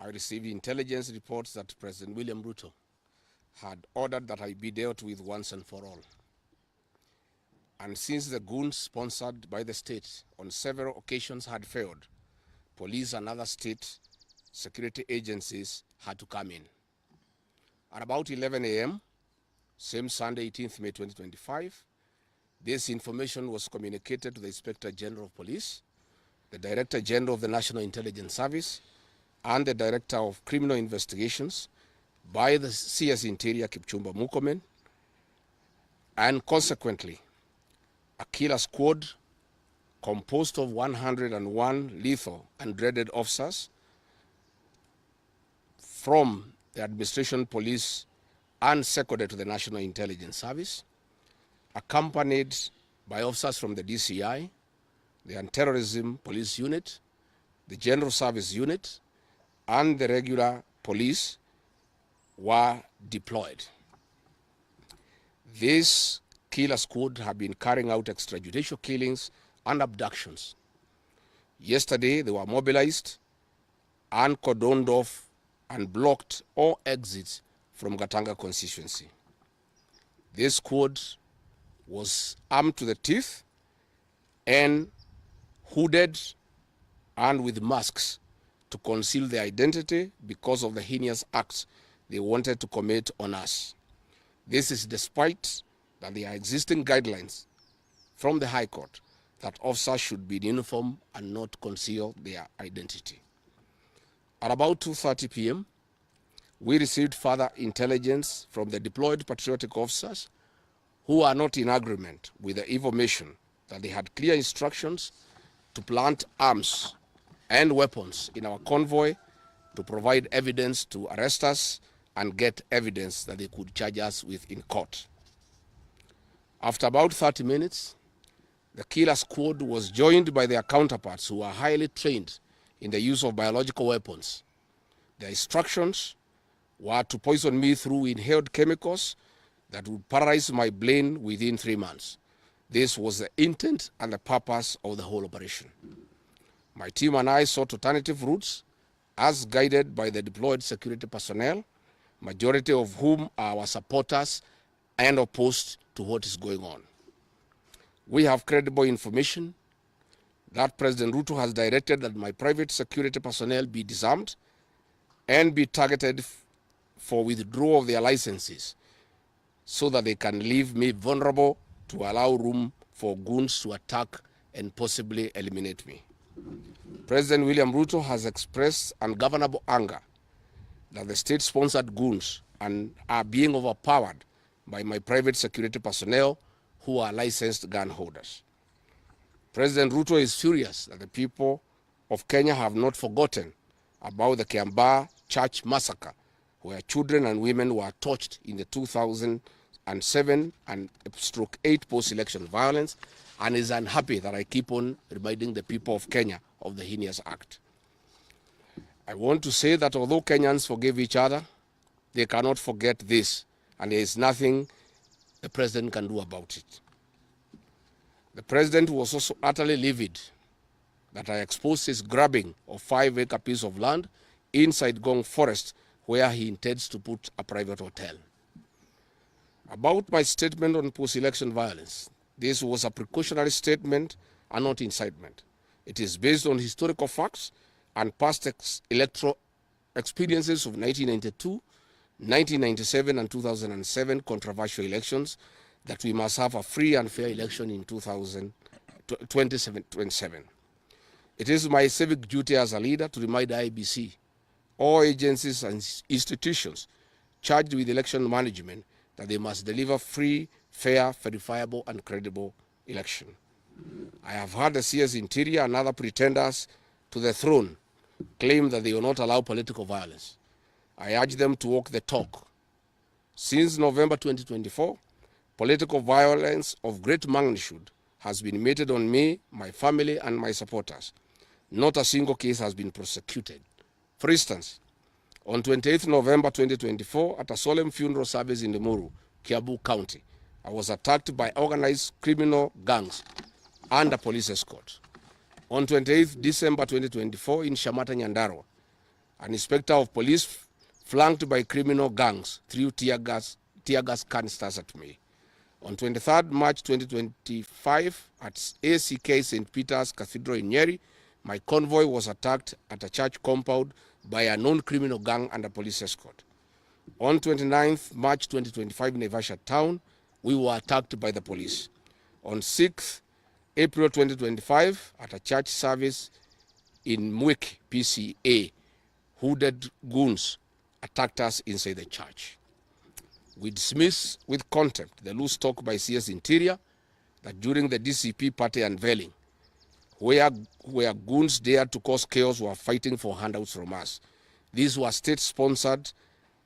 I received intelligence reports that President William Ruto had ordered that I be dealt with once and for all. And since the goons sponsored by the state on several occasions had failed, police and other state security agencies had to come in. At about 11 a.m., same Sunday, 18th May 2025, this information was communicated to the Inspector General of Police, the Director General of the National Intelligence Service, and the Director of Criminal Investigations by the CS Interior Kipchumba Murkomen, and consequently, a killer squad composed of 101 lethal and dreaded officers from the administration police and seconded to the National Intelligence Service, accompanied by officers from the DCI, the Anti-Terrorism Police Unit, the General Service Unit, and the regular police were deployed. This killer squad have been carrying out extrajudicial killings and abductions. Yesterday, they were mobilized and cordoned off and blocked all exits from Gatanga constituency. This squad was armed to the teeth and hooded and with masks to conceal their identity because of the heinous acts they wanted to commit on us. This is despite that there are existing guidelines from the High Court that officers should be in uniform and not conceal their identity. At about 2:30 p.m., we received further intelligence from the deployed patriotic officers who are not in agreement with the information that they had clear instructions to plant arms and weapons in our convoy to provide evidence to arrest us and get evidence that they could charge us with in court. After about 30 minutes, the killer squad was joined by their counterparts who are highly trained in the use of biological weapons. Their instructions were to poison me through inhaled chemicals that would paralyze my brain within 3 months. This was the intent and the purpose of the whole operation. My team and I sought alternative routes as guided by the deployed security personnel, majority of whom are our supporters and opposed to what is going on. We have credible information that President Ruto has directed that my private security personnel be disarmed and be targeted for withdrawal of their licenses so that they can leave me vulnerable to allow room for goons to attack and possibly eliminate me. President William Ruto has expressed ungovernable anger that the state-sponsored goons are being overpowered by my private security personnel who are licensed gun holders. President Ruto is furious that the people of Kenya have not forgotten about the Kiambaa church massacre, where children and women were tortured in the 2007 and /8 post-election violence, and is unhappy that I keep on reminding the people of Kenya of the heinous act. I want to say that although Kenyans forgive each other, they cannot forget this, and there is nothing the president can do about it. The president was also utterly livid that I exposed his grabbing of 5-acre piece of land inside Gong Forest, where he intends to put a private hotel. About my statement on post-election violence, this was a precautionary statement and not incitement. It is based on historical facts and past electoral experiences of 1992, 1997, and 2007 controversial elections, that we must have a free and fair election in 2027. It is my civic duty as a leader to remind IEBC, all agencies and institutions charged with election management, that they must deliver free, fair, verifiable, and credible election. I have heard the CS Interior and other pretenders to the throne claim that they will not allow political violence. I urge them to walk the talk. Since November 2024, political violence of great magnitude has been meted on me, my family, and my supporters. Not a single case has been prosecuted. For instance, on 28th November 2024, at a solemn funeral service in Limuru, Kiambu County, I was attacked by organized criminal gangs and a police escort. On 28th December 2024, in Shamata, Nyandarua, An inspector of police flanked by criminal gangs threw tear gas canisters at me. On 23rd March 2025, at ACK St. Peter's Cathedral in Nyeri, my convoy was attacked at a church compound by a known criminal gang under police escort. On 29th March 2025 in Naivasha town, we were attacked by the police. On 6th April 2025, at a church service in Mwik, PCA, hooded goons attacked us inside the church. We dismiss with contempt the loose talk by CS Interior that during the DCP party unveiling, where goons dared to cause chaos were fighting for handouts from us. These were state-sponsored,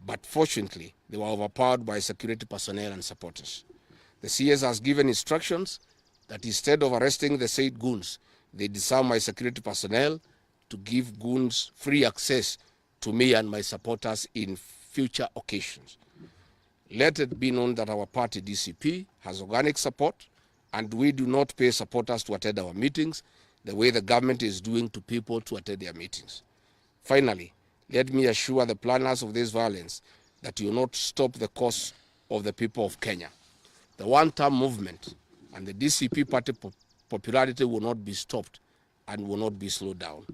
but fortunately, they were overpowered by security personnel and supporters. The CS has given instructions that instead of arresting the said goons, they disarm my security personnel to give goons free access to me and my supporters in future occasions. Let it be known that our party, DCP, has organic support, and we do not pay supporters to attend our meetings the way the government is doing to people to attend their meetings. Finally, let me assure the planners of this violence that you will not stop the cause of the people of Kenya. The one-term movement and the DCP party popularity will not be stopped and will not be slowed down.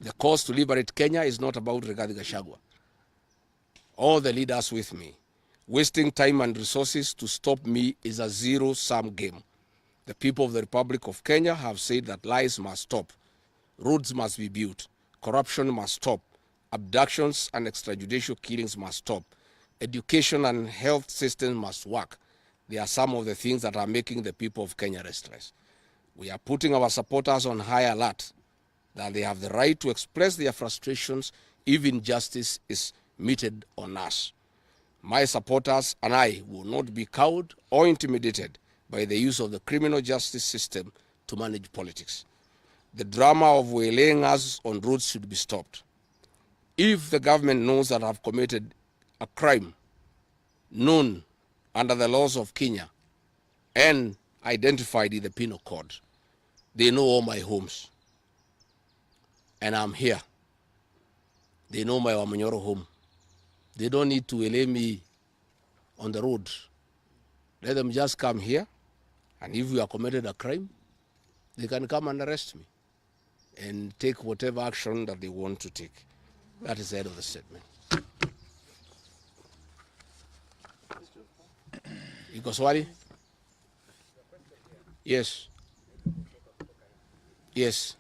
The cause to liberate Kenya is not about Rigathi Gachagua. All the leaders with me. Wasting time and resources to stop me is a zero-sum game. The people of the Republic of Kenya have said that lies must stop, roads must be built, corruption must stop, abductions and extrajudicial killings must stop, education and health systems must work. They are some of the things that are making the people of Kenya restless. We are putting our supporters on high alert that they have the right to express their frustrations if injustice is meted on us. My supporters and I will not be cowed or intimidated by the use of the criminal justice system to manage politics. The drama of waylaying us on roads should be stopped. If the government knows that I've committed a crime known under the laws of Kenya and identified in the penal code, they know all my homes. And I'm here. They know my Wamanyoro home. They don't need to waylay me on the road. Let them just come here, and if we have committed a crime, they can come and arrest me and take whatever action that they want to take. That is the end of the statement. Iko swali? Yes. Yes.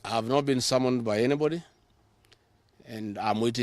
I have not been summoned by anybody, and I'm waiting